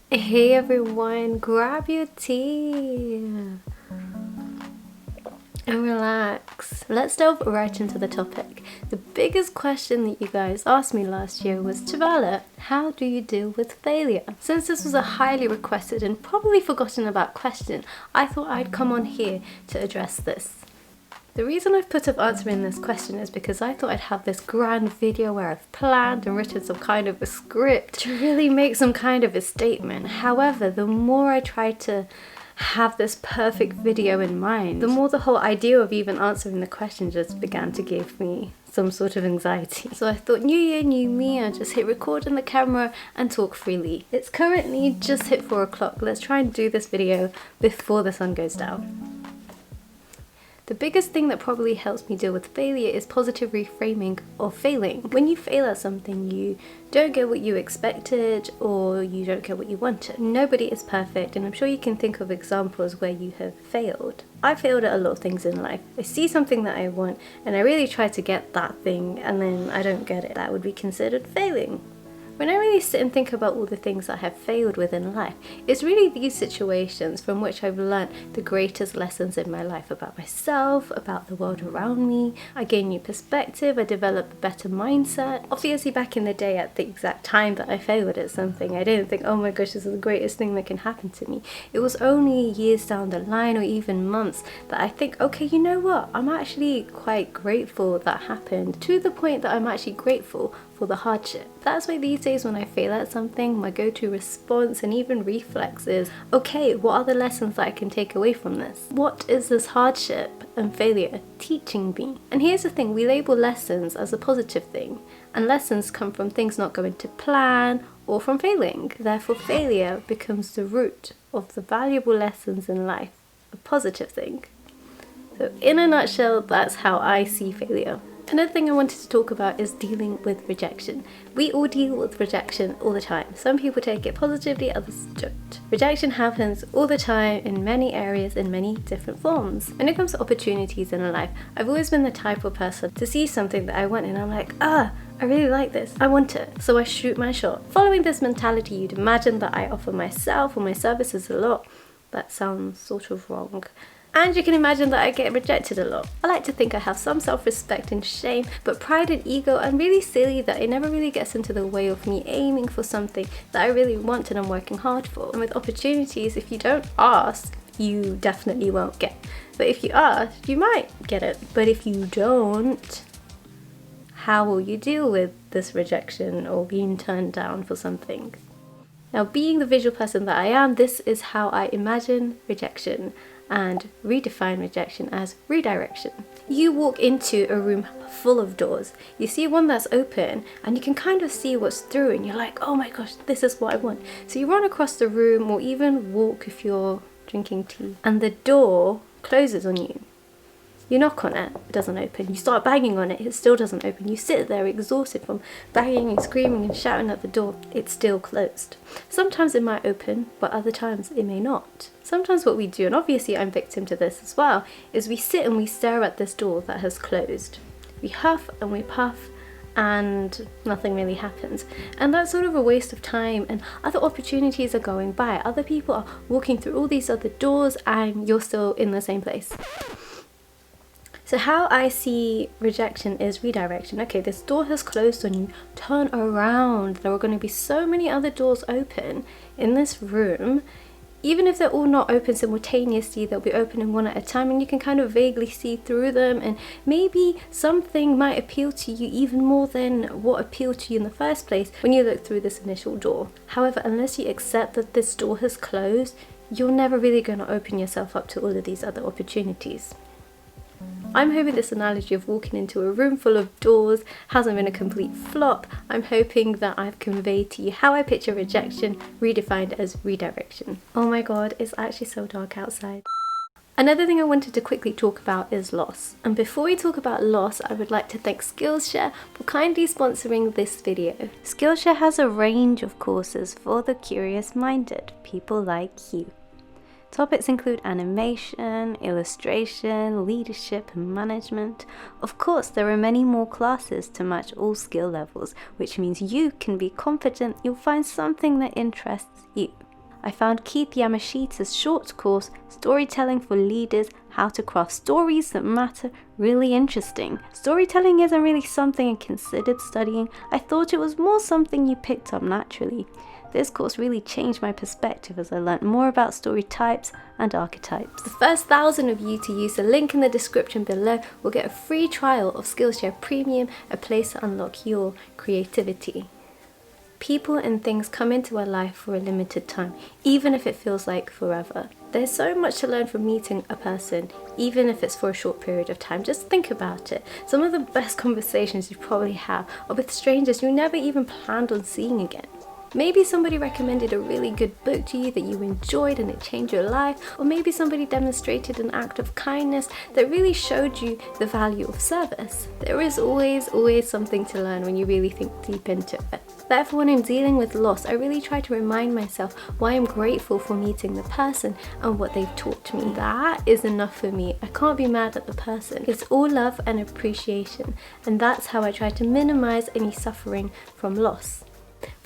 Hey everyone, grab your tea and relax. Let's delve right into the topic. The biggest question that you guys asked me last year was, Tavala, how do you deal with failure? Since this was a highly requested and probably forgotten about question, I thought I'd come on here to address this. The reason I've put off answering this question is because I thought I'd have this grand video where I've planned and written some kind of a script to really make some kind of a statement. However, the more I tried to have this perfect video in mind, the more the whole idea of even answering the question just began to give me some sort of anxiety. So I thought, new year, new me, I'll just hit record on the camera and talk freely. It's currently just hit 4 o'clock. Let's try and do this video before the sun goes down. The biggest thing that probably helps me deal with failure is positive reframing of failing. When you fail at something, you don't get what you expected or you don't get what you wanted. Nobody is perfect, and I'm sure you can think of examples where you have failed. I failed at a lot of things in life. I see something that I want and I really try to get that thing and then I don't get it. That would be considered failing. When I really sit and think about all the things I have failed with in life, it's really these situations from which I've learnt the greatest lessons in my life about myself, about the world around me. I gain new perspective, I develop a better mindset. Obviously back in the day at the exact time that I failed at something, I didn't think, oh my gosh, this is the greatest thing that can happen to me. It was only years down the line or even months that I think, okay, you know what, I'm actually quite grateful that happened, to the point that I'm actually grateful for the hardship. That's why these days when I fail at something, my go-to response and even reflex is, okay, what are the lessons that I can take away from this? What is this hardship and failure teaching me? And here's the thing, we label lessons as a positive thing, and lessons come from things not going to plan or from failing. Therefore, failure becomes the root of the valuable lessons in life, a positive thing. So in a nutshell, that's how I see failure. Another thing I wanted to talk about is dealing with rejection. We all deal with rejection all the time. Some people take it positively, others don't. Rejection happens all the time in many areas, in many different forms. When it comes to opportunities in life, I've always been the type of person to see something that I want and I'm like, I really like this, I want it, so I shoot my shot. Following this mentality, you'd imagine that I offer myself or my services a lot. That sounds sort of wrong. And you can imagine that I get rejected a lot. I like to think I have some self-respect and shame, but pride and ego are really silly that it never really gets into the way of me aiming for something that I really want and I'm working hard for. And with opportunities, if you don't ask, you definitely won't get. But if you ask, you might get it. But if you don't, how will you deal with this rejection or being turned down for something? Now, being the visual person that I am, this is how I imagine rejection and redefine rejection as redirection. You walk into a room full of doors, you see one that's open and you can kind of see what's through and you're like, oh my gosh, this is what I want. So you run across the room or even walk if you're drinking tea and the door closes on you. You knock on it, it doesn't open. You start banging on it, it still doesn't open. You sit there exhausted from banging and screaming and shouting at the door, it's still closed. Sometimes it might open, but other times it may not. Sometimes what we do, and obviously I'm victim to this as well, is we sit and we stare at this door that has closed. We huff and we puff and nothing really happens. And that's sort of a waste of time and other opportunities are going by. Other people are walking through all these other doors and you're still in the same place. So how I see rejection is redirection. Okay, this door has closed on you, turn around. There are going to be so many other doors open in this room. Even if they're all not open simultaneously, they'll be opening one at a time and you can kind of vaguely see through them and maybe something might appeal to you even more than what appealed to you in the first place when you look through this initial door. However, unless you accept that this door has closed, you're never really going to open yourself up to all of these other opportunities. I'm hoping this analogy of walking into a room full of doors hasn't been a complete flop. I'm hoping that I've conveyed to you how I picture rejection redefined as redirection. Oh my god, it's actually so dark outside. Another thing I wanted to quickly talk about is loss. And before we talk about loss, I would like to thank Skillshare for kindly sponsoring this video. Skillshare has a range of courses for the curious-minded, people like you. Topics include animation, illustration, leadership and management. Of course, there are many more classes to match all skill levels, which means you can be confident you'll find something that interests you. I found Keith Yamashita's short course, Storytelling for Leaders, How to Craft Stories That Matter, really interesting. Storytelling isn't really something I considered studying. I thought it was more something you picked up naturally. This course really changed my perspective as I learned more about story types and archetypes. The first 1,000 of you to use the link in the description below will get a free trial of Skillshare Premium, a place to unlock your creativity. People and things come into our life for a limited time, even if it feels like forever. There's so much to learn from meeting a person, even if it's for a short period of time. Just think about it. Some of the best conversations you probably have are with strangers you never even planned on seeing again. Maybe somebody recommended a really good book to you that you enjoyed and it changed your life, or maybe somebody demonstrated an act of kindness that really showed you the value of service. There is always something to learn when you really think deep into it. Therefore, when I'm dealing with loss, I really try to remind myself why I'm grateful for meeting the person and what they've taught me. That is enough for me. I can't be mad at the person. It's all love and appreciation, and that's how I try to minimize any suffering from loss.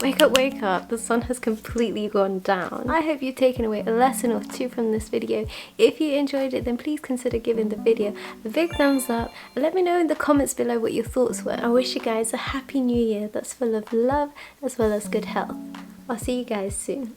Wake up, the sun has completely gone down. I hope you've taken away a lesson or two from this video. If you enjoyed it, then please consider giving the video a big thumbs up and let me know in the comments below what your thoughts were. I wish you guys a happy new year that's full of love as well as good health. I'll see you guys soon.